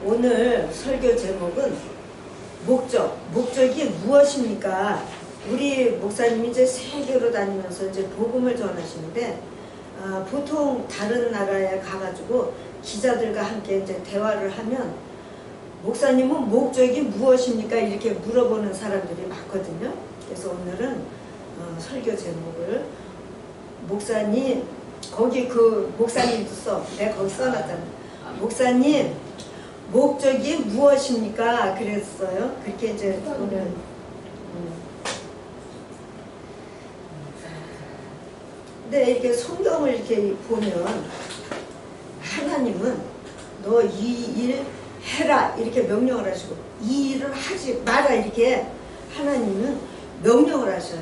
오늘 설교 제목은 목적이 무엇입니까? 우리 목사님이 이제 세계로 다니면서 이제 복음을 전하시는데, 보통 다른 나라에 가가지고 기자들과 함께 이제 대화를 하면 목사님은 목적이 무엇입니까? 이렇게 물어보는 사람들이 많거든요. 그래서 오늘은 설교 제목을 목사님, 거기 그 목사님도 내가 거기 써놨잖아. 목사님, 목적이 무엇입니까? 그랬어요. 그렇게 이제 오늘 근데 이렇게 성경을 이렇게 보면 하나님은 너 이 일 해라 이렇게 명령을 하시고, 이 일을 하지 마라 이렇게 하나님은 명령을 하셔요.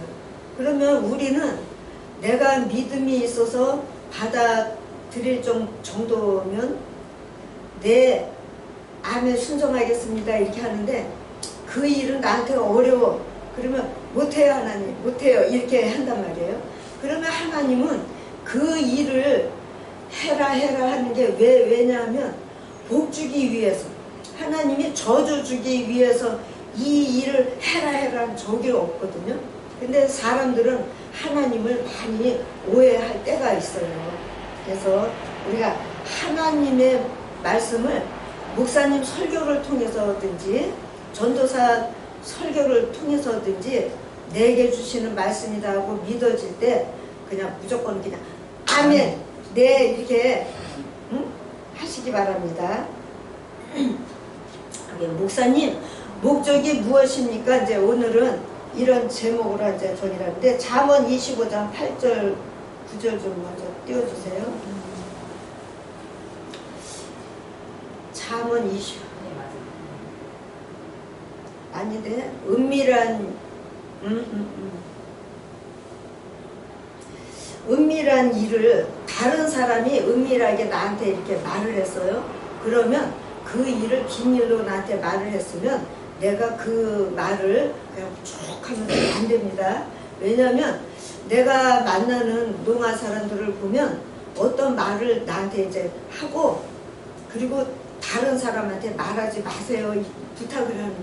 그러면 우리는 내가 믿음이 있어서 받아들일 정도면 내 아멘 순종하겠습니다 이렇게 하는데, 그 일은 나한테 어려워 그러면 못해요. 하나님 못해요 이렇게 한단 말이에요. 그러면 하나님은 그 일을 해라 하는 게 왜냐하면 복 주기 위해서, 하나님이 저주 주기 위해서 이 일을 해라는 적이 없거든요. 근데 사람들은 하나님을 많이 오해할 때가 있어요. 그래서 우리가 하나님의 말씀을 목사님 설교를 통해서든지 전도사 설교를 통해서든지 내게 주시는 말씀이다 하고 믿어질 때 그냥 무조건 그냥 아멘 네 이렇게 하시기 바랍니다. 목사님 목적이 무엇입니까? 이제 오늘은 이런 제목으로 이제 전이라는데, 잠언 25장 8절 9절 좀 먼저 띄워주세요. 잠언 20 아닌데 은밀한 일을 다른 사람이 은밀하게 나한테 이렇게 말을 했어요. 그러면 그 일을 비밀로 나한테 말을 했으면 내가 그 말을 그냥 쭉 하면 안 됩니다. 왜냐하면 내가 만나는 농아 사람들을 보면 어떤 말을 나한테 이제 하고, 그리고 다른 사람한테 말하지 마세요 부탁을 하는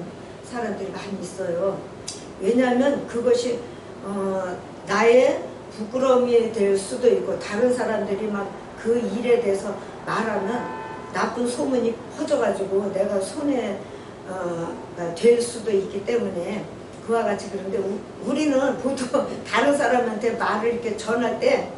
사람들이 많이 있어요. 왜냐하면 그것이 나의 부끄러움이 될 수도 있고, 다른 사람들이 막 그 일에 대해서 말하면 나쁜 소문이 퍼져가지고 내가 손해가 될 수도 있기 때문에 그와 같이. 그런데 우리는 보통 다른 사람한테 말을 이렇게 전할 때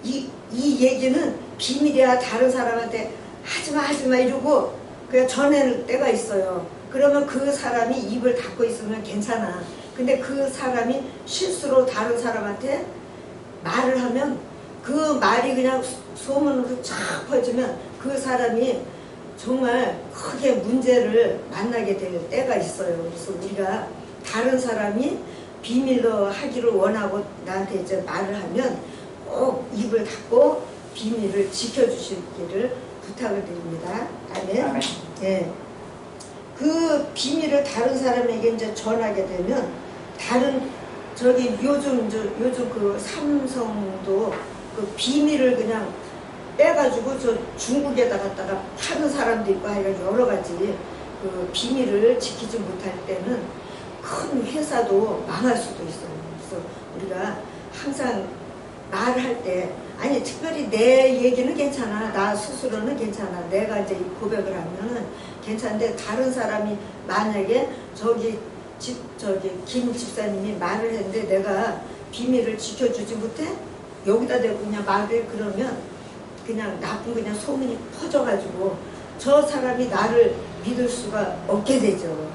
이 얘기는 비밀이야 다른 사람한테 하지마 이러고 그냥 전할 때가 있어요. 그러면 그 사람이 입을 닫고 있으면 괜찮아. 근데 그 사람이 실수로 다른 사람한테 말을 하면 그 말이 그냥 소문으로 쫙 퍼지면 그 사람이 정말 크게 문제를 만나게 될 때가 있어요. 그래서 우리가 다른 사람이 비밀로 하기를 원하고 나한테 이제 말을 하면 꼭 입을 닫고 비밀을 지켜주시기를 부탁을 드립니다. 아멘. 네. 그 비밀을 다른 사람에게 이제 전하게 되면 요즘 그 삼성도 그 비밀을 그냥 빼가지고 저 중국에다 갖다가 파는 사람도 있고 하여간 여러 가지 그 비밀을 지키지 못할 때는 큰 회사도 망할 수도 있어요. 그래서 우리가 항상 말할 때, 아니 특별히 내 얘기는 괜찮아, 나 스스로는 괜찮아, 내가 이제 고백을 하면은 괜찮은데 다른 사람이 만약에 김 집사님이 말을 했는데 내가 비밀을 지켜주지 못해 여기다 대고 그냥 말을, 그러면 그냥 나쁜 그냥 소문이 퍼져가지고 저 사람이 나를 믿을 수가 없게 되죠.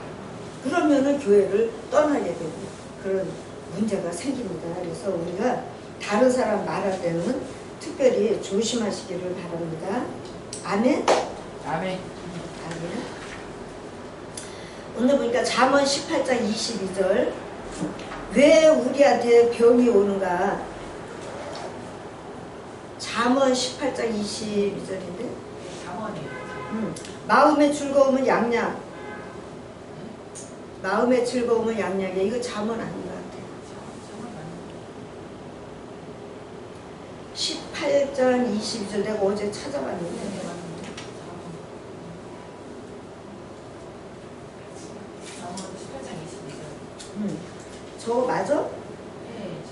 그러면은 교회를 떠나게 되고 그런 문제가 생깁니다. 그래서 우리가 다른 사람 말할 때는 특별히 조심하시기를 바랍니다. 아멘? 아멘. 오늘 보니까 잠언 18장 22절, 왜 우리한테 병이 오는가? 잠언 18장 22절인데 마음의 즐거움은 양약, 마음의 즐거움은 양약이야. 이거 잠언 아닌 것 같아요. 18장 22절 내가 어제 찾아봤는데 저거 맞아? 네, 저.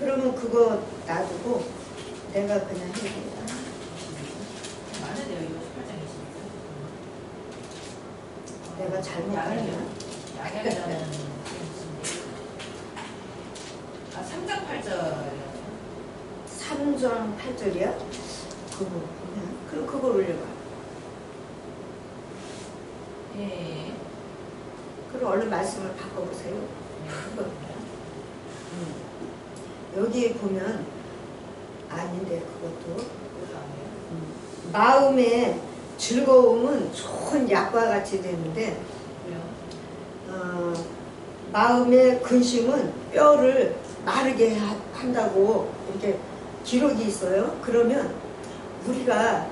그러면 그거 놔두고 내가 그냥 해야 많은데요, 이거 18장이 있습니다. 내가 잘못했나? 양양이라는 아, 3장 8절이요. 3장 8절이야? 그거 그냥 그럼 그걸 올려봐. 예. 그럼 얼른 말씀을 바꿔보세요. 그거. 여기 보면 아닌데 그것도 마음의 즐거움은 좋은 약과 같이 되는데 마음의 근심은 뼈를 마르게 한다고 이렇게 기록이 있어요. 그러면 우리가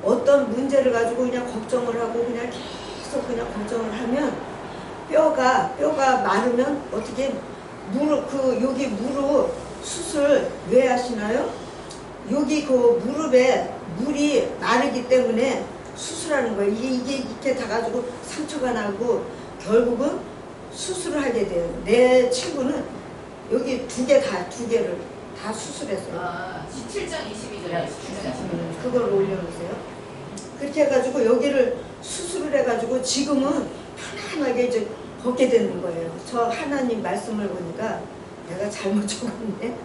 어떤 문제를 가지고 그냥 걱정을 하고 그냥 계속 그냥 걱정을 하면 뼈가 마르면 어떻게 여기 무릎 수술 왜 하시나요? 여기 그 무릎에 물이 마르기 때문에 수술하는 거예요. 이게 이렇게 다 가지고 상처가 나고 결국은 수술을 하게 돼요. 내 친구는 여기 두 개를 다 수술했어요. 아, 17장 22절에 17장 22절. 그걸 올려놓으세요. 그렇게 해가지고 여기를 수술을 해가지고 지금은 편안하게 이제 걷게 되는 거예요. 저 하나님 말씀을 보니까 내가 잘못 적었네.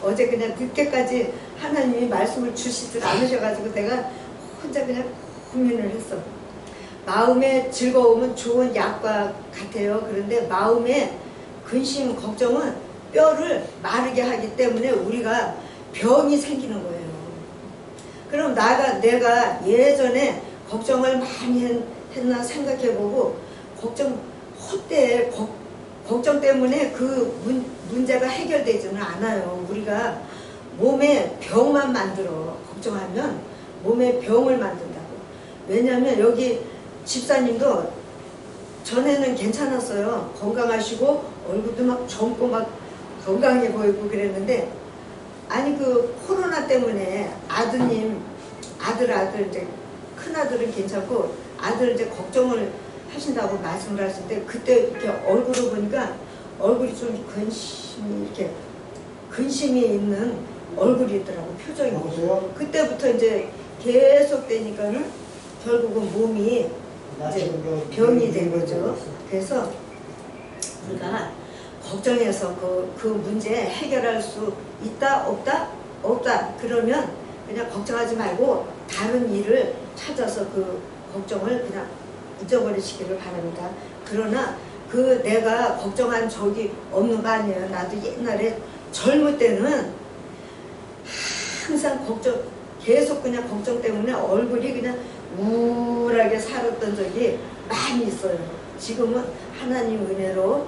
어제 그냥 늦게까지 하나님이 말씀을 주시질 않으셔가지고 내가 혼자 그냥 고민을 했어. 마음의 즐거움은 좋은 약과 같아요. 그런데 마음의 근심, 걱정은 뼈를 마르게 하기 때문에 우리가 병이 생기는 거예요. 그럼 내가 예전에 걱정을 많이 했나 생각해보고 헛되이 걱정 때문에 그 문제가 해결되지는 않아요. 우리가 몸에 병만 만들어. 걱정하면 몸에 병을 만든다고. 왜냐하면 여기 집사님도 전에는 괜찮았어요. 건강하시고 얼굴도 막 젊고 막 건강해 보이고 그랬는데 아니 그 코로나 때문에 아들 이제 큰아들은 괜찮고 아들 이제 걱정을 하신다고 말씀을 하실 때 그때 이렇게 얼굴을 보니까 얼굴이 좀 근심이 있는 얼굴이더라고. 표정이. 그때부터 이제 계속 되니까는 결국은 몸이 이제 병이 된 거죠. 그래서 우리가 걱정해서 그 문제 해결할 수 있다 없다? 없다. 그러면 그냥 걱정하지 말고 다른 일을 찾아서 그 걱정을 그냥 잊어버리시기를 바랍니다. 그러나 그 내가 걱정한 적이 없는 거 아니에요. 나도 옛날에 젊을 때는 항상 계속 그냥 걱정 때문에 얼굴이 그냥 우울하게 살았던 적이 많이 있어요. 지금은 하나님 은혜로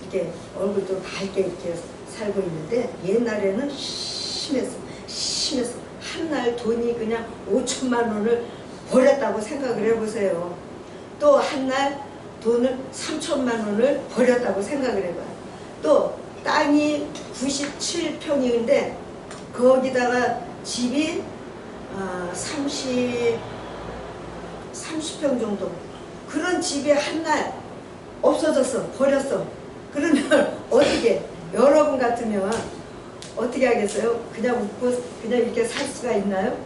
이렇게 얼굴도 밝게 이렇게 살고 있는데 옛날에는 심했어. 한 날 돈이 그냥 5천만 원을 버렸다고 생각을 해보세요. 또 한 날 돈을 3천만 원을 버렸다고 생각을 해봐요. 또 땅이 97평인데 거기다가 집이 30평 정도. 그런 집이 한 날 없어졌어. 버렸어. 그러면 어떻게? 여러분 같으면 어떻게 하겠어요? 그냥 웃고 그냥 이렇게 살 수가 있나요?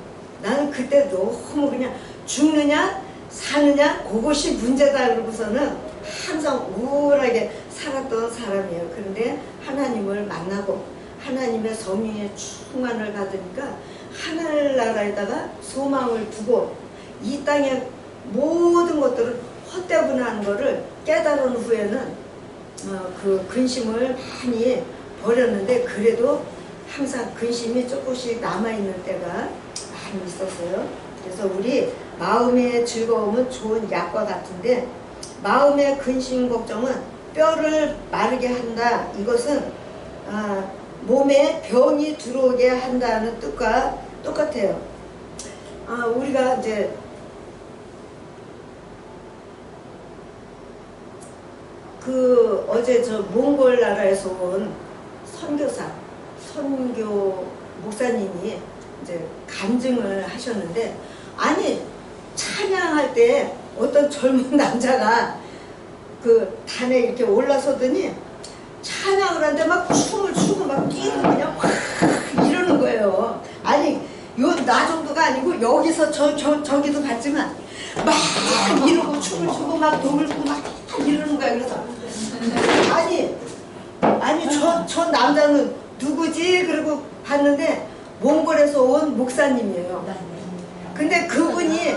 나는 그때 너무 그냥 죽느냐 사느냐 그것이 문제다 그러고서는 항상 우울하게 살았던 사람이에요. 그런데 하나님을 만나고 하나님의 섭리의 충만을 받으니까 하늘나라에다가 소망을 두고 이 땅의 모든 것들을 헛되구나 거를 깨달은 후에는 그 근심을 많이 버렸는데 그래도 항상 근심이 조금씩 남아있는 때가 많이 있었어요. 그래서 우리 마음의 즐거움은 좋은 약과 같은데 마음의 근심 걱정은 뼈를 마르게 한다. 이것은 몸에 병이 들어오게 한다는 뜻과 똑같아요. 우리가 이제 어제 저 몽골 나라에서 온 선교 목사님이 이제 간증을 하셨는데 아니 찬양할 때 어떤 젊은 남자가 그 단에 이렇게 올라서더니 찬양을 하는데 막 춤을 추고 막 뛰고 그냥 확 이러는 거예요. 아니 요 나 정도가 아니고 여기서 저기도 갔지만 막 이러고 춤을 추고 막 돌고 막 이러는 거야. 그래서 아니 저 남자는 누구지? 그리고 봤는데 몽골에서 온 목사님이에요. 근데 그분이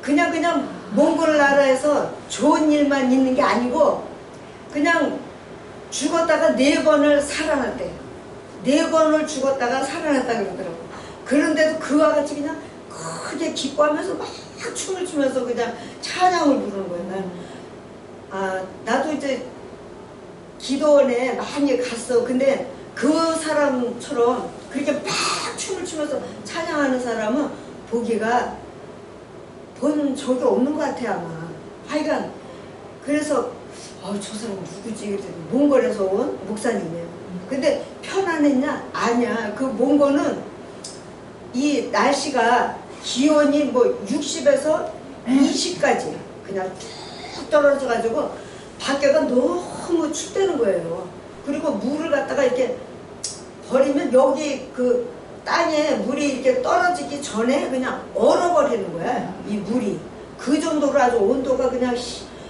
그냥 몽골 나라에서 좋은 일만 있는 게 아니고 그냥 죽었다가 4번을 살아났대요. 4번을 죽었다가 살아났다 그러더라고. 그런데도 그와 같이 그냥 크게 기뻐하면서 막 춤을 추면서 그냥 찬양을 부르는 거예요. 나도 이제 기도원에 많이 갔어. 근데 그 사람처럼 그렇게 막 춤을 추면서 찬양하는 사람은 보기가 본 적이 없는 것 같아 아마. 하여간 그래서 저 사람 누구지? 그랬더니 몽골에서 온 목사님이에요. 근데 편안했냐? 아니야. 그 몽골은 이 날씨가 기온이 뭐 60에서 20까지 그냥 쭉 떨어져 가지고 밖에가 너무 춥다는 거예요. 그리고 물을 갖다가 이렇게 버리면 여기 그 땅에 물이 이렇게 떨어지기 전에 그냥 얼어버리는 거야. 이 물이. 그 정도로 아주 온도가 그냥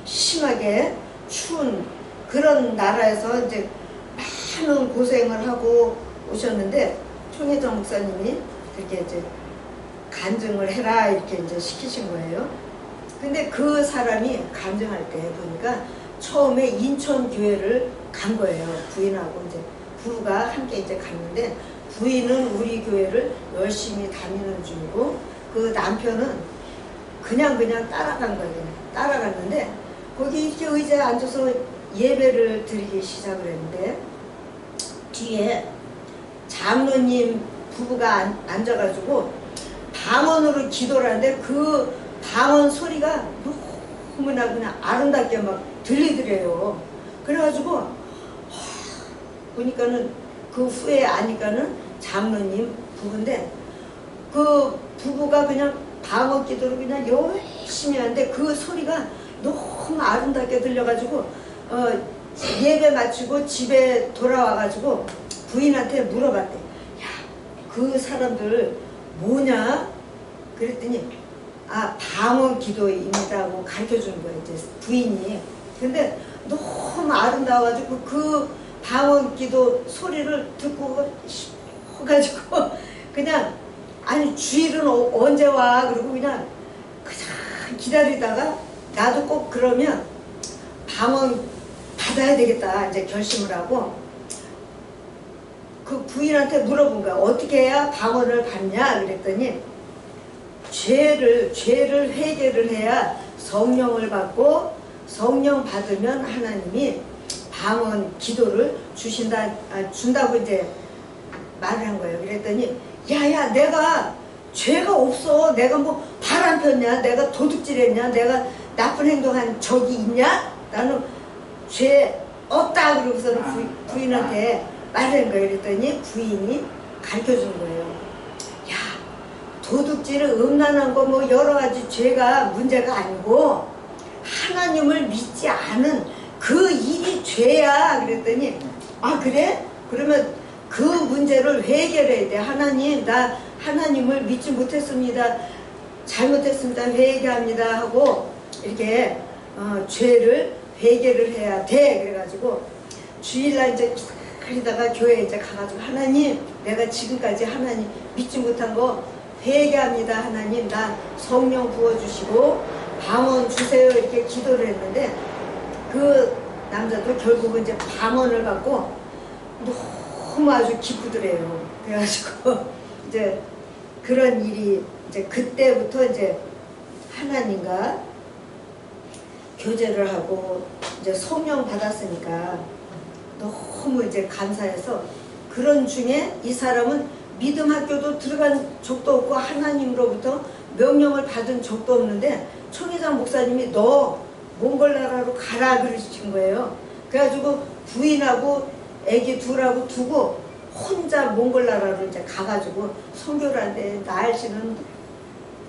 심하게 추운 그런 나라에서 이제 많은 고생을 하고 오셨는데 총회장 목사님이 그렇게 이제 간증을 해라 이렇게 이제 시키신 거예요. 근데 그 사람이 간증할 때 보니까 처음에 인천 교회를 간 거예요. 부인하고 이제 부부가 함께 이제 갔는데 부인은 우리 교회를 열심히 다니는 중이고 그 남편은 그냥 따라간 거예요. 그냥 따라갔는데 거기 이렇게 의자에 앉아서 예배를 드리기 시작을 했는데 뒤에 장로님 부부가 앉아가지고 방언으로 기도를 하는데 그 방언 소리가 너무나 그냥 아름답게 막 들리더래요. 그래가지고 보니까는 그 후에 아니까는 장로님 부부인데 그 부부가 그냥 방언 기도를 그냥 열심히 하는데 그 소리가 너무 아름답게 들려가지고 예배 마치고 집에 돌아와가지고 부인한테 물어봤대. 야, 그 사람들 뭐냐? 그랬더니 방언 기도입니다 하고 가르쳐주는 거예요. 이제 부인이. 근데 너무 아름다워가지고 그 방언 기도 소리를 듣고 싶어가지고 그냥 아니 주일은 언제 와? 그러고 그냥 기다리다가 나도 꼭 그러면 방언 받아야 되겠다 이제 결심을 하고 그 부인한테 물어본 거야. 어떻게 해야 방언을 받냐? 그랬더니 죄를 회개를 해야 성령을 받고 성령 받으면 하나님이 방언 기도를 준다고 이제 말을 한 거예요. 그랬더니 야야 내가 죄가 없어. 내가 뭐 바람 폈냐? 내가 도둑질했냐? 내가 나쁜 행동한 적이 있냐? 나는 죄 없다. 그러고서는 부인한테 말한 거예요. 그랬더니 부인이 가르쳐준 거예요. 야 도둑질은 음란한 거 뭐 여러 가지 죄가 문제가 아니고 하나님을 믿지 않은 그 일이 죄야. 그랬더니 그래? 그러면 그 문제를 해결해야 돼. 하나님 나 하나님을 믿지 못했습니다. 잘못했습니다. 회개합니다 하고 이렇게 죄를 회개를 해야 돼. 그래가지고 주일날 이제 기다리다가 교회에 이제 가가지고 하나님 내가 지금까지 하나님 믿지 못한 거 회개합니다. 하나님 나 성령 부어주시고 방언 주세요. 이렇게 기도를 했는데 그 남자도 결국은 이제 방언을 받고 너무 아주 기쁘더래요. 그래가지고 이제 그런 일이 이제 그때부터 이제 하나님과 교제를 하고 이제 성령 받았으니까 너무 이제 감사해서 그런 중에 이 사람은 믿음 학교도 들어간 적도 없고 하나님으로부터 명령을 받은 적도 없는데 총회장 목사님이 너 몽골 나라로 가라 그러신 거예요. 그래가지고 부인하고 애기 둘하고 두고 혼자 몽골 나라로 이제 가가지고 선교를 하는데 날씨는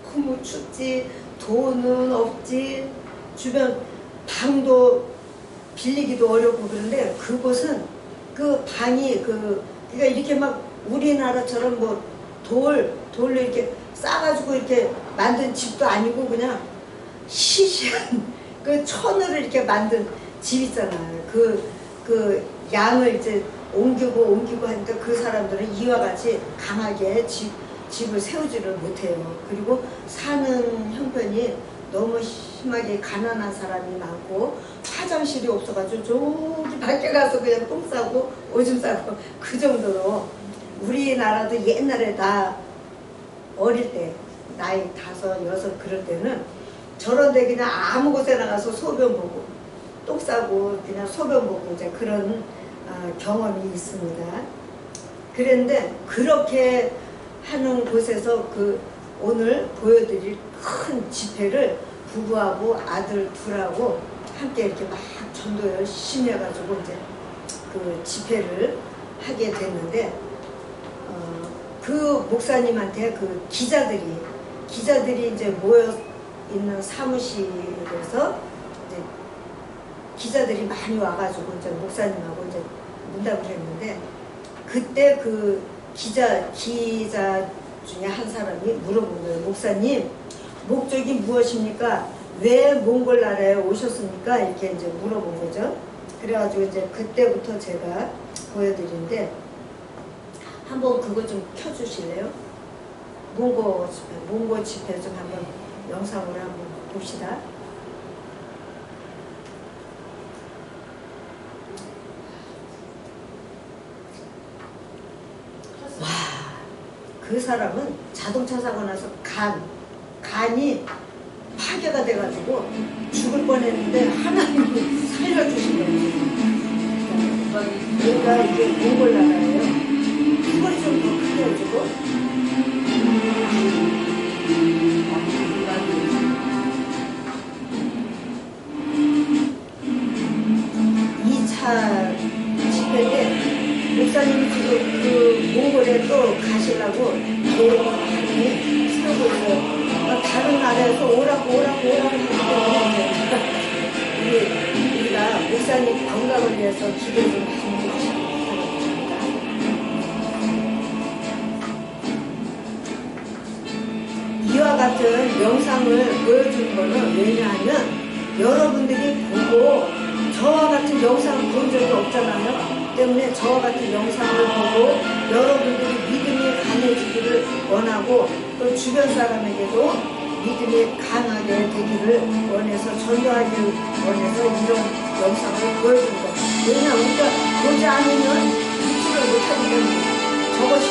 너무 춥지 돈은 없지 주변 방도 빌리기도 어렵고 그런데 그곳은 그 방이 그러니까 이렇게 막 우리나라처럼 뭐 돌로 이렇게 싸가지고 이렇게 만든 집도 아니고 그냥 시시한 그 천으로 이렇게 만든 집 있잖아요. 그 양을 이제 옮기고 하니까 그 사람들은 이와 같이 강하게 집을 세우지를 못해요. 그리고 사는 형편이 너무 심하게 가난한 사람이 많고 화장실이 없어가지고 저기 밖에 가서 그냥 똥 싸고 오줌 싸고 그 정도로 우리나라도 옛날에 나 어릴 때 나이 5, 6 그럴 때는 저런 데 그냥 아무 곳에 나가서 소변 보고 똥 싸고 그냥 소변 보고 이제 그런 경험이 있습니다. 그런데 그렇게 하는 곳에서 오늘 보여드릴 큰 집회를 부부하고 아들 둘하고 함께 이렇게 막 전도 열심히 해가지고 이제 그 집회를 하게 됐는데 그 목사님한테 그 기자들이 이제 모여 있는 사무실에서 이제 기자들이 많이 와가지고 이제 목사님하고 이제 문답을 했는데 그때 그 기자 중에 한 사람이 물어본 거예요. 목사님, 목적이 무엇입니까? 왜 몽골 나라에 오셨습니까? 이렇게 이제 물어본 거죠. 그래가지고 이제 그때부터 제가 보여드리는데 한번 그거 좀 켜주실래요? 몽고 집회 좀 한번 영상으로 한번 봅시다. 와, 그 사람은 자동차 사고 나서 간이 파괴가 돼가지고 죽을 뻔했는데 하나님이 살려주신 거예요. 얘가 이게 몽골 나라예요. 이걸 좀 더 크게 해주고. 2차 집회 때 목사님이 그 몽골에 또 가시려고 계획이 세우고 있어요. 다른 나라에서 오라고 우리가 목사님 건강을 위해서 기도 좀 해주시기 이와 같은 영상을 보여주는 거는 왜냐하면 여러분들이 보고 저와 같은 영상을 본 적이 없잖아요. 때문에 저와 같은 영상을 보고 여러분들이 믿음이 강해지기를 원하고 또 주변 사람에게도 믿음이 강하게 되기를 원해서 전도하기를 원해서 이런 영상을 보여줍니다. 왜냐 우리가 보지 않으면 믿지를 못하기 때문에 저것이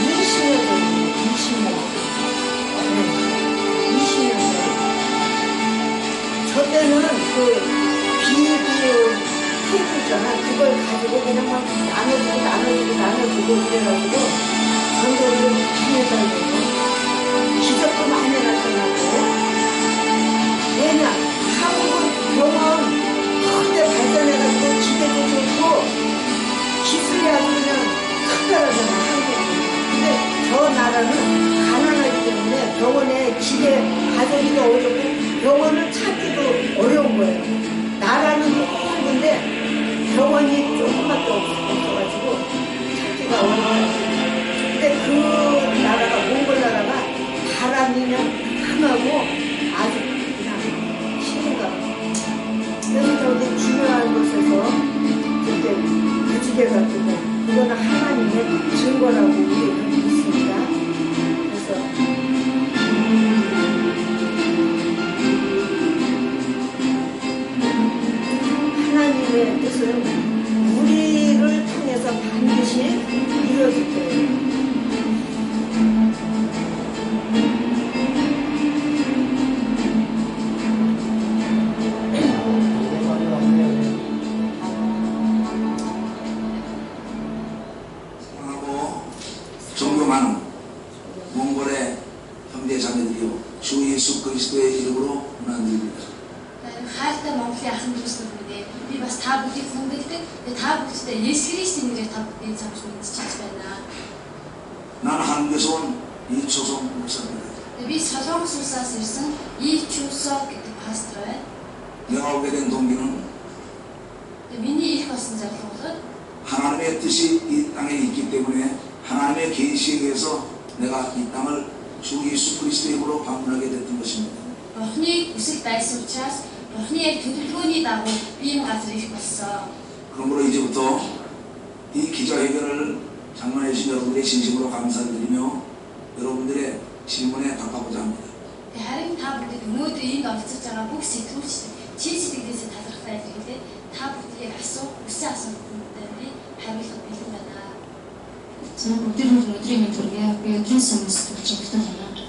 20년 전입니다. 20년. 20년 전. 저 때는 그 비디오 테이프 있잖아. 그걸 가지고 그냥 막 나눠주고 그래가지고 전도를 많이 해달라고 기적도 많이 나타나고 왜냐 한국은 병원 크게 발전해가지고 기계도 좋고 기술이 아주 그냥 특별하잖아 한국은. 근데 저 나라는 가난하기 때문에 병원에 기계 가져오기도 어렵고 병원을 찾기도 어려운 거예요. 나라는 넓은데 병원이 조금밖에 없어가지고 찾기가 어려워요. 근데 그 나라가 몽골 나라가 바람이면 강하고 아주 그냥 신인가. 그래서 저기 중요한 곳에서 이렇게 무지개 같은 거 그거는 하나님의 증거라고 우리는 믿습니다. 그래서 하나님의 뜻은 우리를 통해서 반드시 이루어질 거예요. 사랑하고 존경하는 몽골의 형제 자매들이요 주 예수 그리스도의 이름으로 문안드립니다. Хайртай Монголын ахын дүүс нар мэдээ. Би бас та бүдийг хүндэлдэг. Та бүдтэй Есүс Христосийн нэрээр та бүднийг замж мэдчихэж байна. 나는 한국에서 온 이초성 목사입니다. Би Солонгос улсаас ирсэн Ичусо гэдэг пастор байна. 내가 오게 된 동기는 Миний ирэх болсон зорилго бол 하나님의 뜻이 이 땅에 있기 때문에 하나님의 계시에 의해서 내가 이 땅을 주 예수 그리스도의 이름으로 방문하게 됐던 것입니다. Бурхны хүсэл байсан учраас Бурхны яг төлөвлөгөөний дагуу би энэ газар ирэх болсон. 그러므로 이제부터 이 기자회견을 장만해 주신 여러분들의 진심으로 감사를 드리며 여러분들의 질문에 답하고자 합니다. Харин та бүдэд өнөөдөр энд оролцож байгаа бүх сэтгүүлчид чин сэтгэлээсээ талархсан илэрхийлээ та бүгдийг хүссэн асуултуудад би хариулах бэлэн байна. За бүгдийн өдрийн мэдрэмгээ би өдрийн сүнс төлөвлөлтөй байна.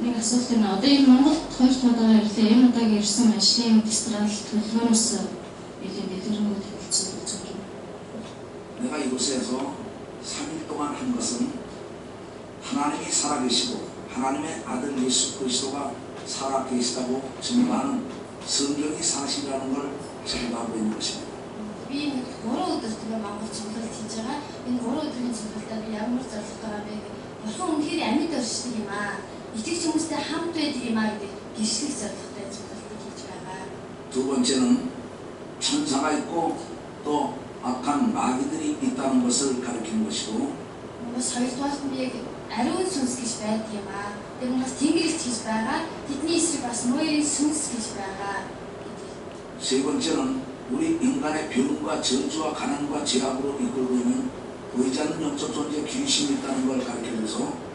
Нэг асуулт нь одоо энэ Монголд 2 удаа ирлээ. Энэ удаагийн ирсэн ажлын магистрал төлөвлөгөөнөөс илийн дэлгэрэнгүй хэлсэн гэж байна. 내가 이곳에서 3일 동안 한 것은 하나님이 살아계시고 하나님의 아들 예수 그리스도가 살아계시다고 증거하는 성경이 사실이라는 걸 증거하고 있는 것입니다. Би 3 өдөр тэгээ Монгол цуглалт хийж байгаа. Энэ 3 өдрийн цуглалтаа би ямар зорилготойгоо бэ? Бурхан үнэхээр амьд оршдог юм аа. Итгэж хүмүүстэй хамт байдаг юм аа гэдэг гэрчлэх зорилготой цуглалтыг хийж байгаа. 두 번째는 천사가 있고 또 악한 마귀들이 있다는 것을 가리키는 것이고 Бас хоёрдугаар нь яг ариун сүнс гэж байдаг юм аа. Тэгээд бас тэнгэрлэгч гэж байгаа. Тэдний эсрэг бас морийн сүнс гэж байгаа. 세 번째는 우리 인간의 병과 저주와 가난과 죄악으로 이끌고 있는 보이지 않는 영적 존재 귀신이 있다는 걸 가리켜줘서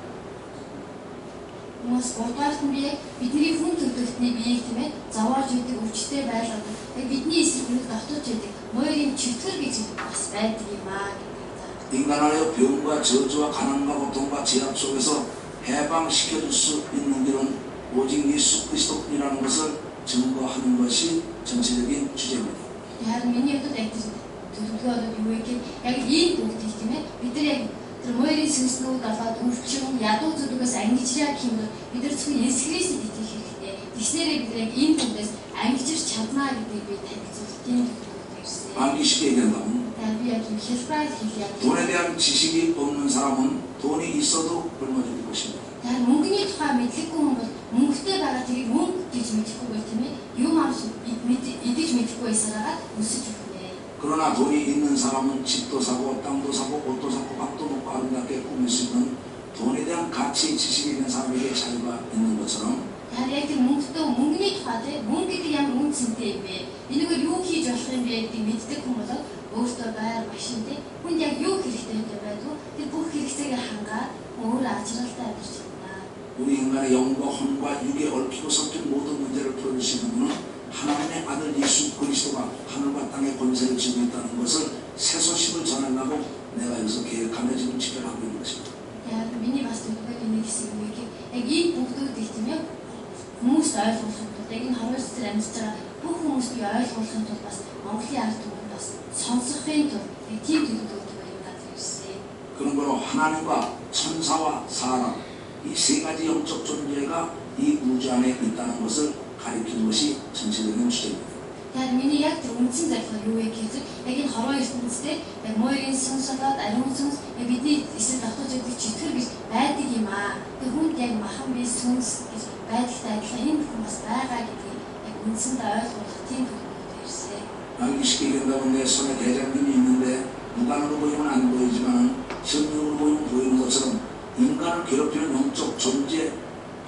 Хүмүүс гуравдугаарт нь би яг бидний хүн төлөвлөлтний биеийг тийм ээ зовоож идэг өвчтэй байлгадаг. Яг бидний эсрэг хүнд давтуулж идэг морийн чөтгөр гэж бас байдаг юм аа гэдэг. 인간 안의 병과 저주와 가난과 고통과 죄악 속에서 해방시켜줄 수 있는 길은 오직 예수 그리스도뿐이라는 것을 증거하는 것이 전체적인 주제입니다. Харин миний хувьд яг төлөвлөгөө юу вэ гэхээр яг ийм бүгдийг тийм ээ бид нар яг тэр морийн сүнснүүд болоод өвчин ядуу зүдгээс ангижраа гэх юм бол бид нар зөвхөн Есүс Христэд итгэх хэрэгтэй. Тэгснээрээ бид нар яг ийм бүдээс ангижирч чаднаа гэдгийг би танилцуултын төлөвлөгөөд ирсэн. 암기 쉽게 얘기한다면 Би яг юм хэлбэр хэлье. 돈에 대한 지식이 없는 사람은 돈이 있어도 굶어 죽을 것입니다. Тэгэхээр мөнгөний тухай мэдлэггүй хүн бол мөнгөтэй байгаа тэрийг мөнгө гэж мэдэхгүй бол тийм ээ юм авч идэж мэдэхгүй байсараа өсөж өгнэ. 그러나 돈이 있는 사람은 집도 사고 땅도 사고 옷도 사고 밥도 먹고 아름답게 꾸밀 수 있는 돈에 대한 가치 지식이 있는 사람에게 자유가 있는 것처럼 Тэгэхээр яг тэр мөнгөний тухай тийм мөнгө гэдэг ямар үнцэнтэй юм бэ? Энэгээр юу хийж болох юм бэ гэдгийг мэддэг хүн бол өөртөө байр машин тийм хүнд яг юу хэрэгтэй юм байдгүй тэр бүх хэрэгцээгээ хангаад өөрөө ачаалтаа амьдарч байна. 우리 인간의 영과 혼과 육에 얽히고 섞인 모든 문제를 풀어줄 수 있는 분은 하나님의 아들 예수 그리스도가 하늘과 땅의 권세를 쥐고 있다는 것을 새 소식을 전하려고 내가 여기서 계획하며 지금 집회하고 있는 것입니다. Яг миний бас төлөвлөгөөний нэг хэсэг юм яг ийм бүгдүүд их тийм ээ хүмүүст ойлгуулахын тулд яг энэ хорвоос төр амьдарч байгаа бүх хүмүүст ойлгуулахын тулд бас Монголын ард түмэнд бас сонсохын тулд тийм төлөвлөгөөтэй юм газар ирсэн. 그러므로 하나님과 천사와 사람 이 세 가지 영적 존재가 이 우주 안에 있다는 것을 가리키는 것이 전체적인 주제입니다. Тэгэхээр миний яг тэр үндсэн зорилго юу вэ гэхээр яг энэ хорвоо ертөнцтэй яг морийн сүнс болоод ариун сүнс яг бидний эсрэг давтуулж байдаг читгэр гэж байдаг юм аа. Тэр хүнд яг махан бие сүнс гэж байдагтай адилхан энэ бүхэн бас байгаа гэдгийг яг үндсэндээ ойлгуулах тийм төлөвлөгөөтэй ирсэн. 암기 쉽게 얘기한다면 내 손에 대장균이 있는데 육안으로 보이면 안 보이지만 성령으로 보이면 보이는 것처럼 인간을 괴롭히는 영적 존재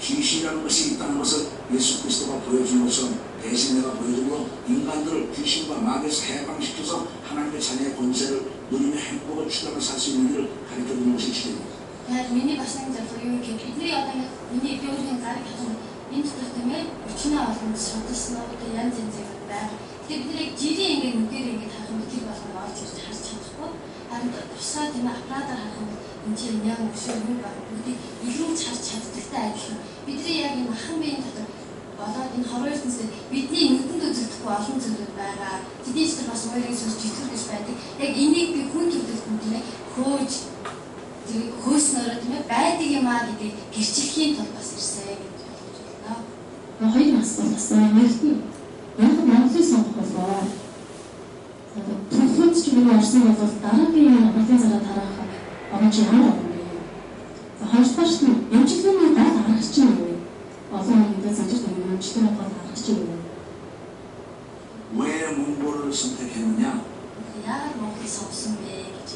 귀신이라는 것이 있다는 것을 예수 그리스도가 보여준 것처럼 대신 내가 보여줌으로 인간들을 귀신과 마귀에서 해방시켜서 하나님의 자녀의 권세를 누리며 행복을 추구하며 살 수 있는 일을 가르쳐주는 것이 주제입니다. Яг миний бас нэг зорилго юу гэхээр бидний одоо ингэ миний би өөрийн гарыг хатсан энэ дотор тэмээ өчнөө олон судалсан одоо янз янзыг байна. Тэгэхээр бид яг жирийн ингэ нүдээр ингэ харах юм тэр болгоно орж ирж харж чадахгүй. Харин тусгай тийм аппаратаар харах юм энэ чинь яг өшөө юм байна. Бүгдийг илүү харж чаддагтай адилхан. Бидний яг энэ махан биеийн дотор болоод энэ хорвоо ертөнцид бидний нүдэнд үзэгдэхгүй олон зүйлүүд байгаа. Тэдний дотор бас морийн сүнс житгэр гэж байдаг. Яг энийг би хүн төлөвлөлтөнд тийм ээ хөөж хөөснөрөө тийм ээ байдаг юм аа гэдэг гэрчлэхийн тулд бас ирсэн гэж ойлгож байна. Хоёр асуулт асууя. Нэгт нь яг Монголыг сонгох болоо. Түүхэнд ч юм орсон бол дараагийн Монголын зараа тараах боломж ямар байна вэ? Хоёрдугаарт нь эмчилгээний гал аргач чинь юу вэ? олон хүнтэй санчилт эмчилгээний гал аргач чинь юу вэ? 왜 문고를 선택했느냐? Яагаад Монголыг сонгосон бэ гэж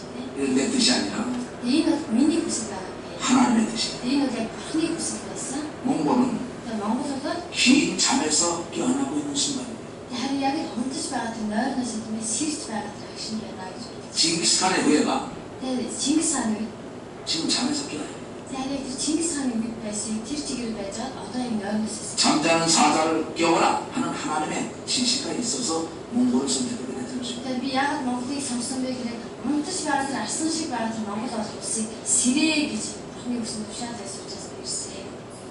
긴 잠에서 깨어나고 있는 순간입니다. харин яг л унтаж байгаа тэр нойрноос тийм сэрж байгаа тэр агшин байна гэж бодож. 징기스칸의 후예가 Тэгээд Чингис хааны үед 지금 잠에서 깨어요. яг тэр Чингис хааны үед байсан тэр чигээр байж байгаа одоо энэ нойрноос 잠자는 사자를 깨워라 하는 하나님의 지시가 있어서 몽골을 선택하게 됐습니다. тэгээд би яг Монголыг сонссон бэ гэхээр унтаж байгаа тэр арсан шиг байгаа тэр Монгол улсыг сэрээ гэж бурхны хүссэн тушаал байсан учраас ирсэн.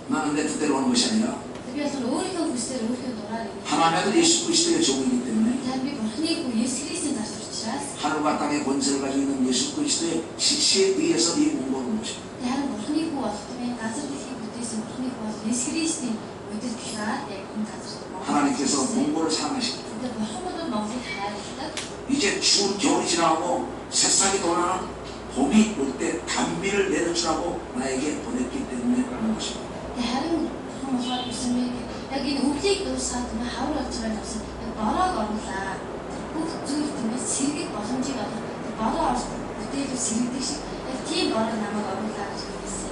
나는 내 뜻대로 오는 것이 아니라 Би бол өөрийнхөө хүслээр өөрийнхөө дураар 하나님의 아들 예수 그리스도의 종이기 때문에 тэгээд би бурхны хүү Есүс Христийн зарц учраас 하늘과 땅의 권세를 가지고 있는 예수 그리스도의 지시에 의해서 이 몽골을 온 것입니다. харин бурхны хүү болохгүй газар дэлхийг бүтээсэн бурхны хүү бол Есүс Христийн өдөр тушаад яг энэ газар 하나님께서 몽골을 사랑하십니다. тэгээд бурхан бол Монголыг хайрладаг. 이제 추운 겨울이 지나고 새싹이 돌아오는 봄이 올 때 단비를 내려주라고 나에게 보냈기 때문에 온 것입니다. харин бурхан болохоор үсэн мэй яг энэ өвлийг дуусгаад нэ хавар болж байгаа гэсэн бороо орлаа. Бүх зүйл тиймээ сэргэг боломжийг олох бороо орж бүтээлээ сэргдэг шиг яг тийм бороо намайг оруулаа гэж хэлсэн.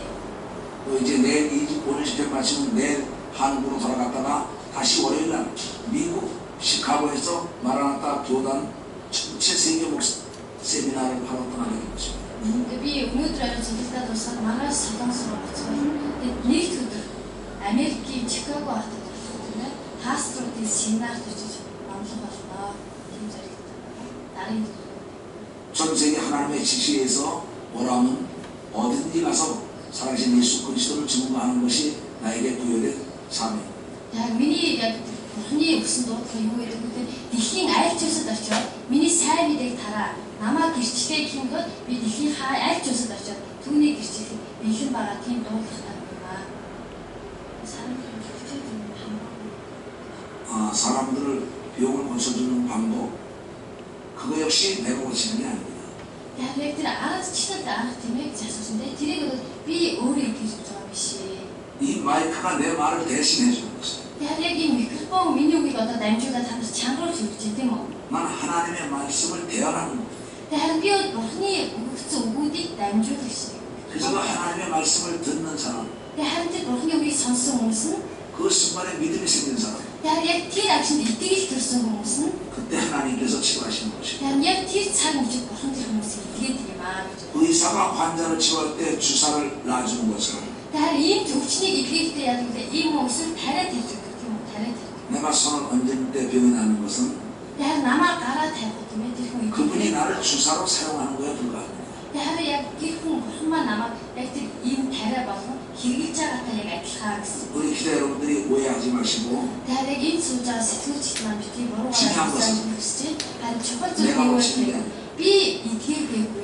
또 이제 내일 이 오늘 집회 마치면 내일 한국으로 돌아갔다가 다시 월요일 날 미국 시카고에서 마라나타 교단 전체 세계 목사 세미나를 하러 떠나게 된 것입니다. Би өнөөдөр ариун цэцлэлдээ дуусгаад манайс солонгос руу буцаад тэгээд нэгд өдөр Америкийн Чикаго хотод тийм ээ пасторуудын семинарт очиж онцлог болно. Тийм зоригтой. Дараагийн 전 세계 하나님의 지시에서 오라면 어디든지 가서 살아계신 예수 그리스도를 증거하는 것이 나에게 부여된 사명. яг миний яг бурхны өгсөн дуудлага юу гэдэг вэ? Дэлхийн аль ч улсад очиод миний сайн мэдээг тараа. Намаа гэрчлээ гэхэд би дэлхийн аль ч улсад очиод түүний гэрчлэлийг бэлэн байгаа тийм дуудлагатай байна. 사람들을 병을 고쳐주는 방법 그거 역시 내가 고치는 게 아닙니다. Яг тэр арга чиглэлд арга тийм ээ гэж асуусан дээ. Тэрийг бол би өөрөө итгэж байгаа биш ээ. 이 마이크가 내 말을 대신해 주는 것이에요. Яг энэ микрофон миний үгийг одоо дамжуулаад танаас чангаруулж өгч тийм үү? 난 하나님의 말씀을 대언하는 거예요. Тэгэхээр би бол бурхны өгсөн үгүүдийг дамжуулах шиг. 그래서 그 하나님의 말씀을 듣는 사람 Тэгээ харин тэр бурхны үгийг сонссон хүмүүс нь 그 순간에 믿음이 생긴 사람 яг тэр агшинд итгэж төрсэн хүмүүс нь 그때 하나님께서 치료하시는 것이에요. яг тэр цаг үеийг бурхан тэр хүмүүсийг итгэдэг юм аа гэж. 의사가 환자를 치료할 때 주사를 놔주는 것처럼 Тэгэхээр ийм өвчнийг итгэхдээ яг үгүй ийм хүмүүс을 тариад хийж өгдөг юм уу? Тариад. 내가 손을 얹을 때 병이 나는 것은 Тэгэхээр намаа гараа тавих юм ээ тэр хүн. 그분이 나를 주사로 사용하는 거에 불과합니다. Тэгэхээр яг тэр хүн бурхан маань намайг яг тэр ийм тариа болгон хэрэгжилж байгаатай яг адилхан гэсэн. 우리 기자 여러분들이 오해하지 마시고 Тэгэхээр яг энэ сууж байгаа сэтгүүлчд маань битгий буруугаар 중요한 것은 хүсэж харин чухал зүйл 내가 юу 고치는 게 вэ? Би итгэгээгүй юм.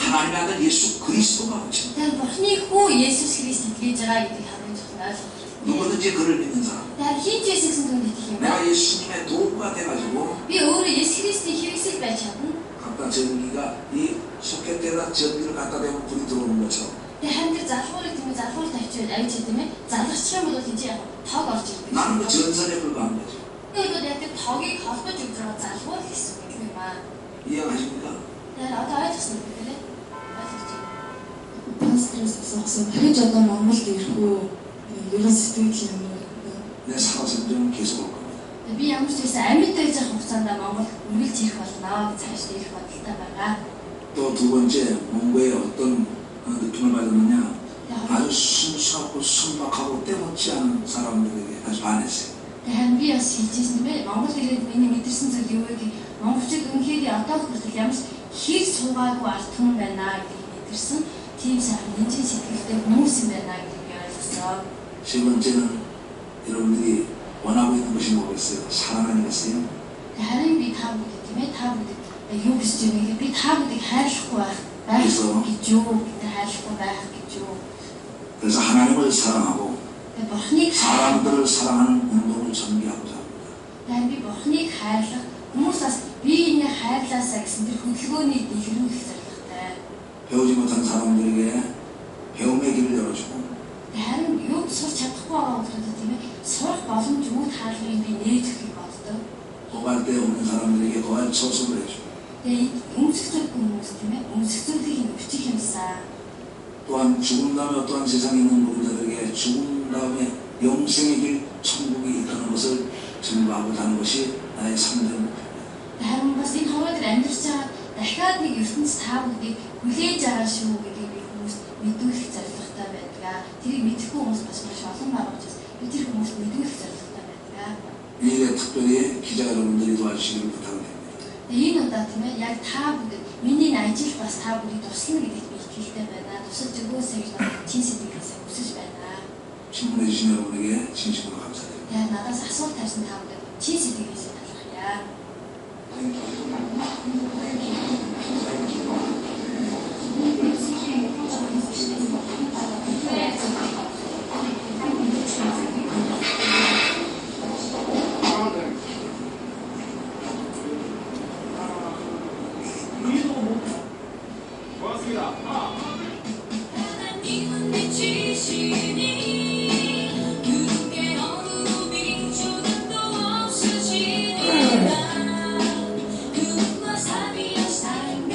하나님의 아들 예수 그리스도가 고칩니다. Тэгэхээр бурхны хүү Есүс Христ итгэж байгаа гэдгийг хамгийн чухал ойлгох. 누구든지 그를 믿는 사람 Тэгэхээр хинч Есүс гэсэн түнд итгэх юм. 내가 예수님의 도구가 돼가지고 Би өөрөө Есүс Христийн хэрэгсэл байж чадна. 갖다 전기가 이 소켓에다 전기를 갖다 대면 불이 들어오는 것처럼 Тэгээ харин тэр залхуурыг тийм ээ залхуурт авчиж авч тийм ээ залгачих юм бол энэ чинь яг тог орж ирдэг. 나는 그 전선에 불과한 거죠. Тэгээд яг тэр тогийг холбож өгч байгаа залхуур гэсэн үг юм аа. 이해가십니까? Тэгэхээр одоо ойлгосон үү гэдэг нь? Ойлгож байна. Пасторс асуусан. Дахиж одоо Монголд ирэх үү? Ерөн сэтгэл юм уу? 내 살아생전은 계속 올 겁니다. Би ямар ч байсан амьд байж байгаа хугацаанд Монгол үргэлж ирэх болно гэж цааш ирэх бодолтой байгаа. 또 두 번째 몽고에 어떤 느낌을 받았느냐 아주 순수하고 순박하고 때묻지 않은 사람들에게 아주 반했어요. Тэгэхээр би бас хэлжсэн юм бэ. Монгол ирээд миний мэдэрсэн зүйл юу вэ гэхээр монголчууд үнэхээр одоо хүртэл ямар ч хэр суугаагүй ард түмэн байна гэдгийг мэдэрсэн. Тийм сайн нэмжин сэтгэлтэй хүмүүс юм байна гэдгийг би ойлгосон. 세 번째는 여러분들이 원하고 있는 것이 뭐겠어요? 사랑 아니겠어요? Харин би та бүдийг тийм ээ та бүдийг юу гэж юм бэ? Би та бүдийг хайрлахгүй байх гэж юу? Бид хайрлахгүй байх гэж юу? 그래서 하나님을 사랑하고 Тэгээ бурхныг 사람들을 사랑하는 운동을 전개하고자 합니다. Тэгээ би бурхныг хайрлах хүмүүс бас би энэ хайрлаасаа гэсэн тэр хөдөлгөөний дэлгэрүүлэх зорилготой. 배우지 못한 사람들에게 배움의 길을 열어주고 Харин юу сурч чадахгүй байгаа учраас тийм ээ сурах боломж юу таалрыг би нээж өгөх боддог. 오갈 때 오는 사람들에게 거할 처소를 해주고 Тэгээ өмсгцүүлэх хүмүүс тийм ээ өмсгцүүлэхийг өччих юмсан. 또한 죽은 다음에 어떠한 세상에 있는 우리들에게 죽은 다음에 영생의 길 천국이 나아가고자 하는 것이 나의 3대 목표입니다. Харин бас энэ хаваад амьдарч байгаа дахиад нэг ертөнц та бүдгийг хүлээж байгаа шүү гэдгийг би хүмүүст мэдүүлэх зорилготой байдаг. Тэрийг мэдэхгүй хүмүүс бас маш олон байгаа учраас би тэр хүмүүст мэдүүлэх зорилготой байдаг. 이 일에 특별히 기자 여러분들이 도와주시기를 부탁드립니다. Энэ удаа тийм ээ яг та бүдэг миний ажил бас та бүдгийг туслана гэдэгт би итгэлтэй байна. Тусалж өгөөсэй гэж чин сэтгэлээс хүсэж байна. 질문해 주신 여러분에게 진심으로 감사드립니다. Яг надаас асуулт тавьсан та бүдэг чин сэтгэлээс талархъя. 하나님은 빛이시니 그게 어둠이 조금도 없으시니라. 그분과 사비여 살며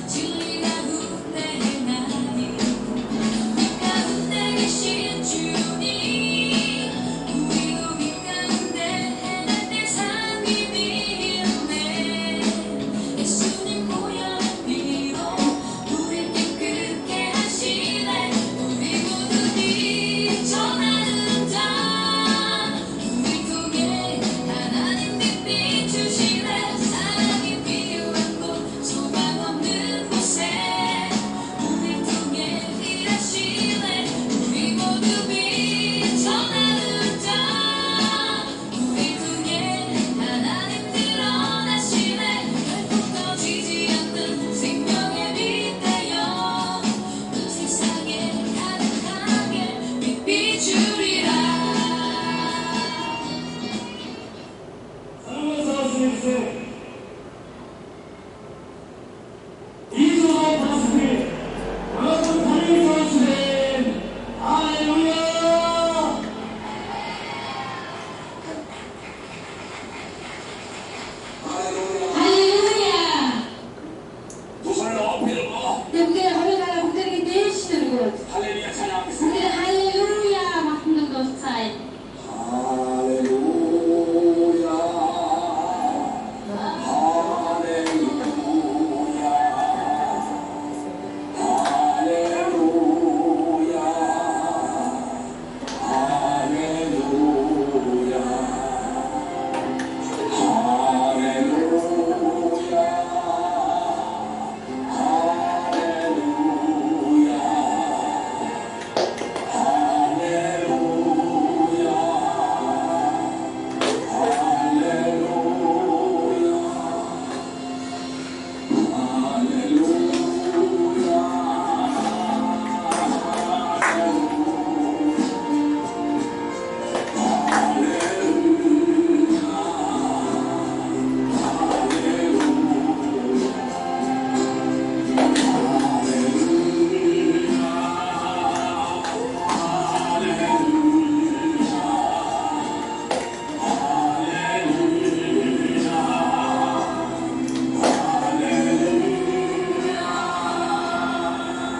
진리가 운행하니 빛 가운데 계신 주님 우리도 빛 가운데 행할 때 삶이 믿네. 예수님 보혈 피로 우릴 깨끗게 하시네. 우리 모두 빛 전하는 자 우리 통해 하나님 빛 비추시네. 사랑이 필요한 곳 소망 없는 곳에 우리 통해 일하시네. 우리 모두 빛 전하는 자 우리 통해 하나님 드러나시네. 결코 꺼지지 않는 생명의 빛 되어 온 세상에 가득하게 빛 비추리라. 할렐루야. 두 손을 높이 들고 여기에 하늘나라 분들에게 내시는 곳. 할렐루야 찬양하겠습니다. 우리는 할렐루야 막는 것 사이. 할렐루야 할렐루야 할렐루야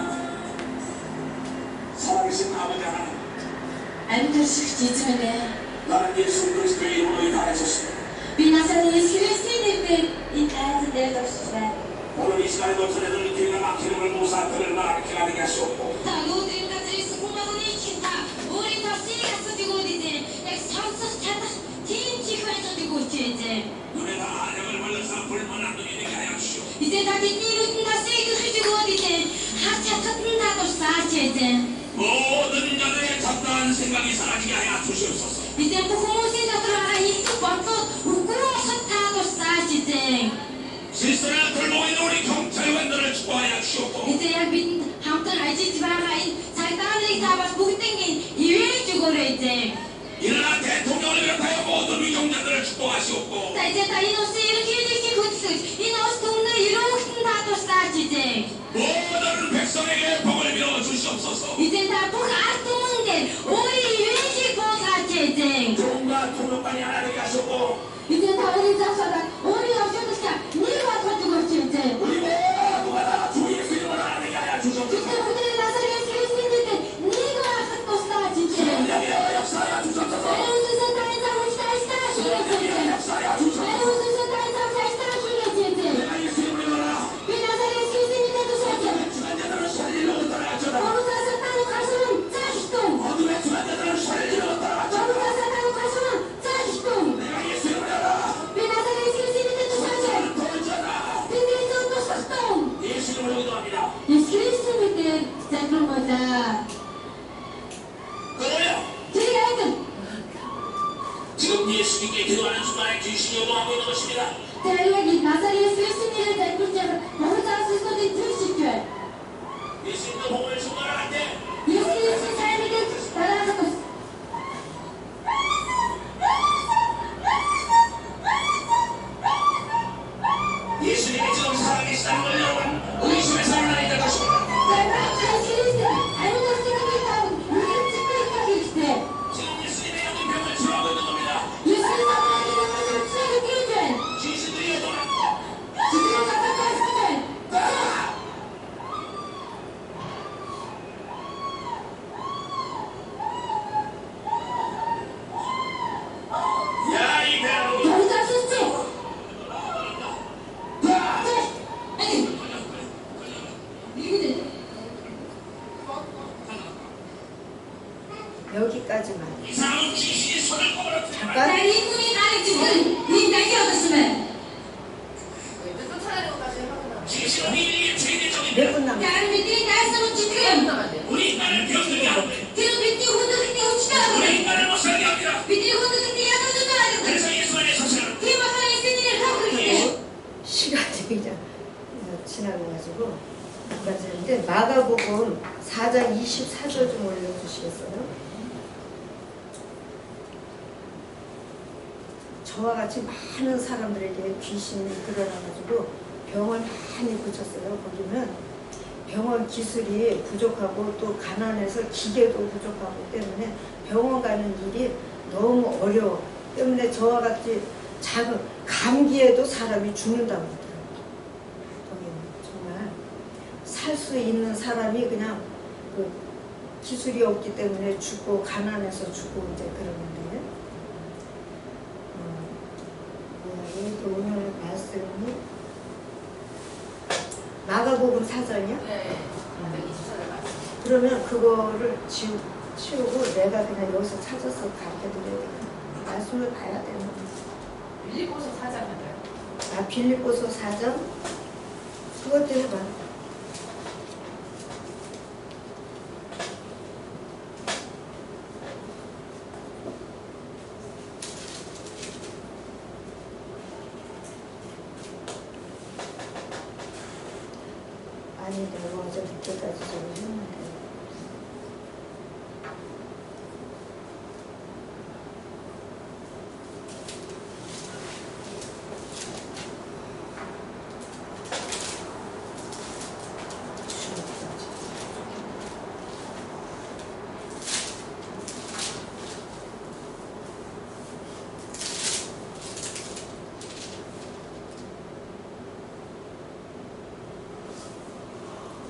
할렐루야 살아계신 아버지 하나님, амьдарч эзэмнэ. 나는 예수 그리스도의 이름으로 이 단에 섰습니다. Би насаад Есүс Христосийн нэрээр энэ тайлбар дээр зогсож байна. 오늘 이 시간에 너희들은 기회가 막히는 걸 무사들을 나가게 하게 하시옵고 Та өнөөдрийн газрын сүмбагны ихэнх өөрийн тосыг асууж өгөөд исэн. Яг сонсох чадах тийм чих байж байгааг үчээжээ. 눈에 다 악을 벌려서 불만한 눈이 되게 하여 주시오. Эцэг та бидний нүдэн тосыг илэрхийлж өгөөд исэн. Харж чадхад нь та тусаач эзэн. 모든 자들의 잡다한 생각이 사라지게 하여 주시옵소서. Эзэн бүх хүмүүсийн дотор байгаа их бодлууд үгүй болоход та тусаач эзэн. 실수를 돌보고 있는 우리 경찰관들을 축복하여 주시옵고 Эзэн яг бидэнд хамтан ажиллаж байгаа энэ цагдаалагийг та бас бүгднийг ивэж өгөөрэй эзэн. 일어나 대통령을 비롯하여 모든 위정자들을 축복하시옵고 За эзэн та энэ улсын ерөнхийлөгчийг хөтлөж энэ улс түмнэр өрөөгтөн та тусаач эзэн. 모든 백성에게 복을 빌어 주시옵소서. 이제 다 복 ард түмэнд өөрийн ивэжийг буулгаач эзэн. 종과 통역관이 하나 되게 하시옵고 이제 다 우리 자서가 우리 어쩌듯이 네가 가지고 있지. 우리 모두가 다 주 예수님을 하나 되게 하여 주시옵소서. 그때 우리 나사렛 예수님께 네가 갖고 싸지. 여기에 역사하여 주시옵소서. 무슨 세상에 우리 다 있다. 지금 예수님께 기도하는 순간에 귀신이 오도하고 있는 것입니다. Тэр яг Назарет Есүсний залбирч байгаа ямар заасуудыг түншиж байна. 예수님도 복음을 전하라 할 때 Есүсний сайн мэдээ дараахад бас 예수님이 지금 살아계시다는 걸 여러분 의심해서 하나님 될 것입니다. 지금 예수님의 여기 병을 치료하고 있는 겁니다. 귀신들이 오도하고 야이 배로 여기까지만. 이상한 귀신이 손을 꼽아라. 잠깐. 왜 쫓아내는 것까지 하구나. 귀신은 우리에게 죄대적인 몇 분 남았어? 몇 남았네 우리 인간을 병들게 하고 우리 인간을 못 살게 합니다. 그래서 예수 안에 서시는 시간이 그냥 지나가가지고 여기까지 했는데 마가복음 4장 24절 좀 올려주시겠어요? 저와 같이 많은 사람들에게 귀신이 드러나가지고 병을 많이 고쳤어요. 거기는 병원 기술이 부족하고 또 가난해서 기계도 부족하고 때문에 병원 가는 일이 너무 어려워. 때문에 저와 같이 작은 감기에도 사람이 죽는다고 하더라고요. 거기는 정말 살 수 있는 사람이 그냥 그 기술이 없기 때문에 죽고 가난해서 죽고 이제 그러는데 오늘 말씀이 마가복음 4장이요? 네. 124절 맞습니다. 그러면 그거를 치우고 내가 그냥 여기서 찾아서 가르쳐드려야 되겠다. 말씀을 봐야 되는 거예요. 빌립보서 4장인가요? 아, 빌립보서 4장? 그것도 해봐. 아니, 내가 어제 늦게까지 좀 했는데.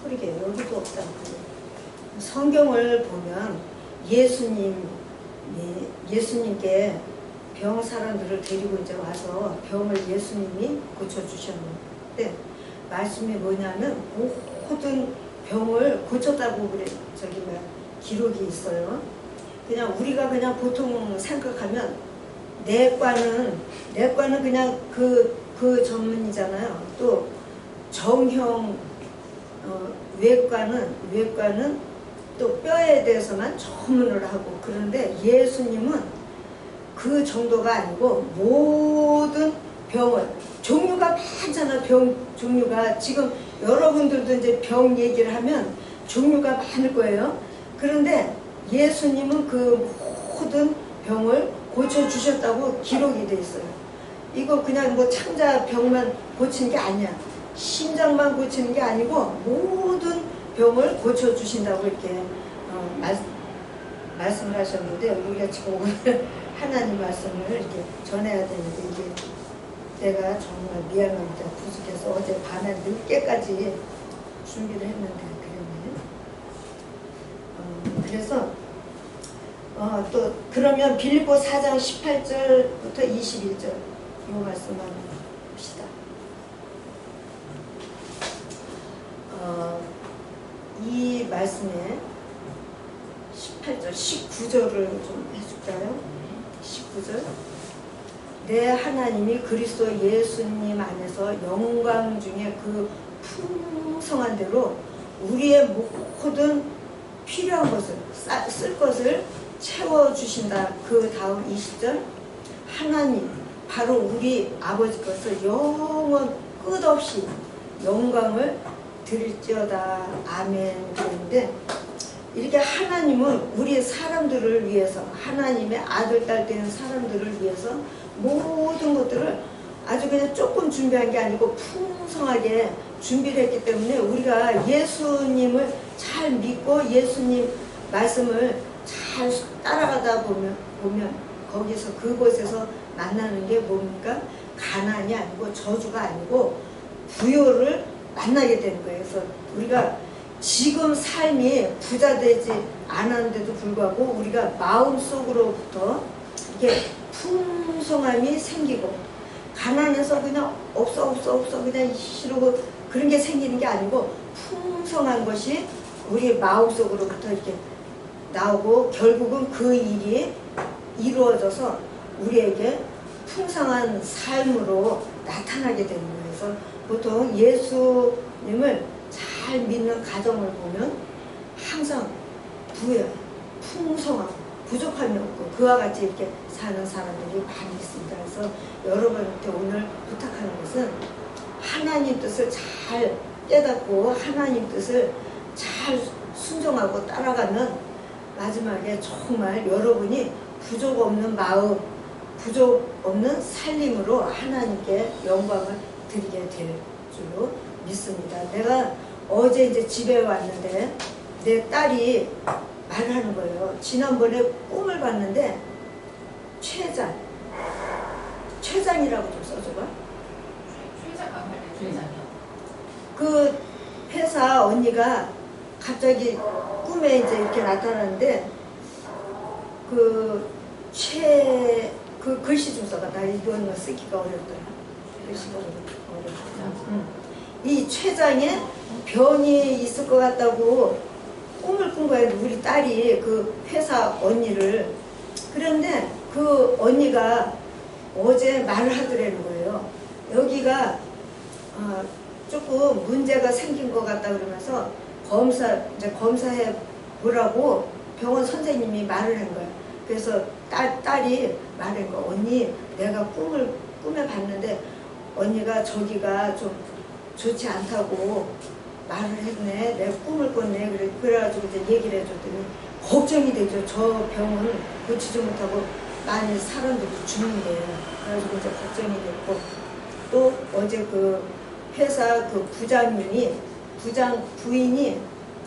그러게 여기도 없다. 성경을 보면 예수님께 병 사람들을 데리고 이제 와서 병을 예수님이 고쳐주셨는데 말씀이 뭐냐면 모든 병을 고쳤다고 그래 기록이 있어요. 그냥 우리가 그냥 보통 생각하면 내과는 그냥 그 전문이잖아요. 또 정형 외과는 또 뼈에 대해서만 전문을 하고 그런데 예수님은 그 정도가 아니고 모든 병을 종류가 많잖아. 병 종류가 지금 여러분들도 이제 병 얘기를 하면 종류가 많을 거예요. 그런데 예수님은 그 모든 병을 고쳐주셨다고 기록이 돼 있어요. 이거 그냥 뭐 창자 병만 고치는 게 아니야. 심장만 고치는 게 아니고 모든 병을 고쳐주신다고 이렇게 말씀을 하셨는데 우리가 지금 오늘 하나님 말씀을 이렇게 전해야 되는데 이게 내가 정말 미안합니다. 부족해서 어제 밤에 늦게까지 준비를 했는데 그러네. 그래서 또 그러면 빌립보 4장 18절부터 21절 이 말씀만 봅시다. 이 말씀에 18절, 19절을 좀 해줄까요? 19절. 내 하나님이 그리스도 예수님 안에서 영광 중에 그 풍성한 대로 우리의 모든 필요한 것을 쓸 것을 채워주신다. 그 다음 20절. 하나님 바로 우리 아버지께서 영원 끝없이 영광을 드릴지어다 아멘. 그런데 이렇게 하나님은 우리 사람들을 위해서 하나님의 아들 딸 되는 사람들을 위해서 모든 것들을 아주 그냥 조금 준비한 게 아니고 풍성하게 준비를 했기 때문에 우리가 예수님을 잘 믿고 예수님 말씀을 잘 따라가다 보면 거기서 그곳에서 만나는 게 뭡니까? 가난이 아니고 저주가 아니고 부요를 만나게 되는 거예요. 그래서 우리가 지금 삶이 부자 되지 않았는데도 불구하고 우리가 마음속으로부터 이렇게 풍성함이 생기고 가난해서 그냥 없어 그냥 이러고 그런 게 생기는 게 아니고 풍성한 것이 우리 마음속으로부터 이렇게 나오고 결국은 그 일이 이루어져서 우리에게 풍성한 삶으로 나타나게 되는 거예요. 그래서 보통 예수님을 잘 믿는 가정을 보면 항상 부여해, 풍성하고 부족함이 없고 그와 같이 이렇게 사는 사람들이 많이 있습니다. 그래서 여러분한테 오늘 부탁하는 것은 하나님 뜻을 잘 깨닫고 하나님 뜻을 잘 순종하고 따라가면 마지막에 정말 여러분이 부족 없는 마음, 부족 없는 살림으로 하나님께 영광을 드리게 될 줄로 믿습니다. 내가 어제 이제 집에 왔는데 내 딸이 말을 하는 거예요. 지난번에 꿈을 봤는데 최장이라고 좀 써줘봐. 최장이요. 그 회사 언니가 갑자기 꿈에 이제 이렇게 나타났는데 그 글씨 좀 써봐. 나 이거는 쓰기가 어렵더라. 글씨가 어렵더라. 이 췌장에 병이 있을 것 같다고 꿈을 꾼 거예요. 우리 딸이 그 회사 언니를. 그런데 그 언니가 어제 말을 하더라는 거예요. 여기가 조금 문제가 생긴 것 같다 그러면서 검사해 보라고 병원 선생님이 말을 한 거예요. 그래서 딸이 말한 거. 언니, 내가 꿈에 봤는데 언니가 저기가 좀 좋지 않다고 말을 했네. 내가 꿈을 꿨네. 그래가지고 이제 얘기를 해줬더니 걱정이 되죠. 저 병은 고치지 못하고 많이 사람들이 죽는데. 그래가지고 이제 걱정이 됐고 또 어제 그 회사 그 부인이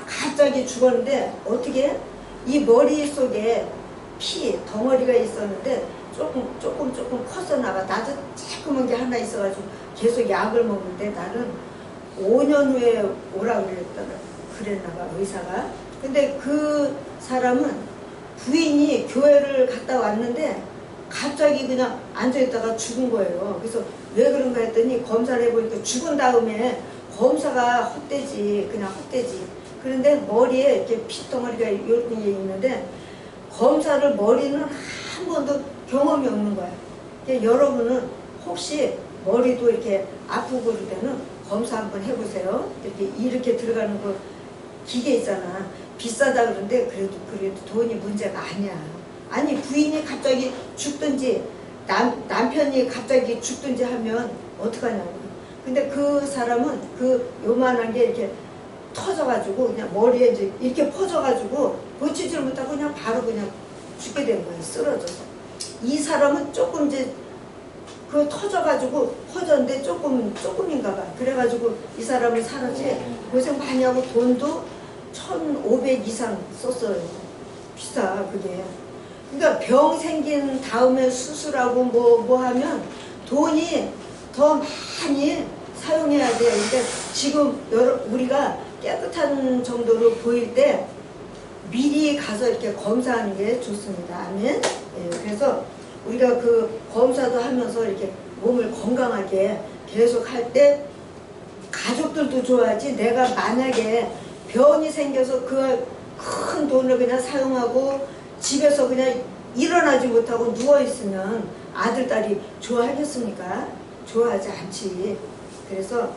갑자기 죽었는데 어떻게 이 머릿속에 피 덩어리가 있었는데 조금 커서 나가. 나도 조그만 게 하나 있어가지고 계속 약을 먹는데 나는 5년 후에 오라고 그랬나봐 의사가. 근데 그 사람은 부인이 교회를 갔다 왔는데 갑자기 그냥 앉아있다가 죽은 거예요. 그래서 왜 그런가 했더니 검사를 해보니까 죽은 다음에 검사가 헛되지. 그런데 머리에 이렇게 피덩어리가 이렇게 있는데 검사를 머리는 한 번도 경험이 없는 거야. 그러니까 여러분은 혹시 머리도 이렇게 아프고 그럴 때는 검사 한번 해보세요. 이렇게 들어가는 거 기계 있잖아. 비싸다 그러는데 그래도 돈이 문제가 아니야. 아니 부인이 갑자기 죽든지 남편이 갑자기 죽든지 하면 어떡하냐고. 근데 그 사람은 그 요만한 게 이렇게 터져가지고 그냥 머리에 이제 이렇게 퍼져가지고 고치지를 못하고 그냥 바로 그냥 죽게 된 거예요. 쓰러져서. 이 사람은 조금 이제 그 퍼졌는데 조금인가 봐. 그래가지고 이 사람은 살았지. 고생 많이 하고 돈도 1,500 이상 썼어요. 비싸 그게. 그러니까 병 생긴 다음에 수술하고 뭐 하면 돈이 더 많이 사용해야 돼요. 그러니까 지금 우리가 깨끗한 정도로 보일 때 미리 가서 이렇게 검사하는 게 좋습니다. 아멘. 예, 그래서 우리가 그 검사도 하면서 이렇게 몸을 건강하게 계속 할 때 가족들도 좋아하지. 내가 만약에 병이 생겨서 그 큰 돈을 그냥 사용하고 집에서 그냥 일어나지 못하고 누워있으면 아들, 딸이 좋아하겠습니까? 좋아하지 않지. 그래서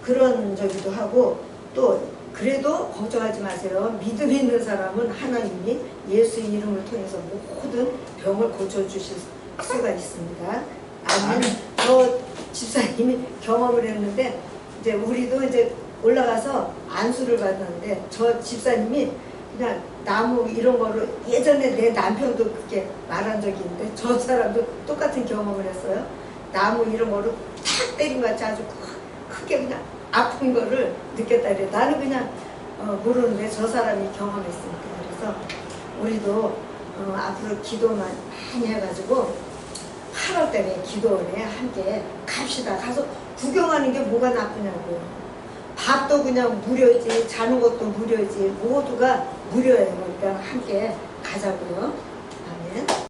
그런 저기도 하고 또 그래도 걱정하지 마세요. 믿음 있는 사람은 하나님이 예수 이름을 통해서 모든 병을 고쳐주실 수가 있습니다. 아멘. 저 집사님이 경험을 했는데 이제 우리도 이제 올라가서 안수를 받았는데 저 집사님이 그냥 나무 이런 거를 예전에 내 남편도 그렇게 말한 적이 있는데 저 사람도 똑같은 경험을 했어요. 나무 이런 거를 탁 때린 것 같이 아주 크게 그냥 아픈 거를 느꼈다 그래. 나는 그냥 모르는데 저 사람이 경험했으니까. 그래서 우리도 앞으로 기도만 많이 해가지고 8월달에 기도원에 함께 갑시다. 가서 구경하는 게 뭐가 나쁘냐고요. 밥도 그냥 무료지, 자는 것도 무료지, 모두가 무료예요. 그러니까 함께 가자고요. 아멘.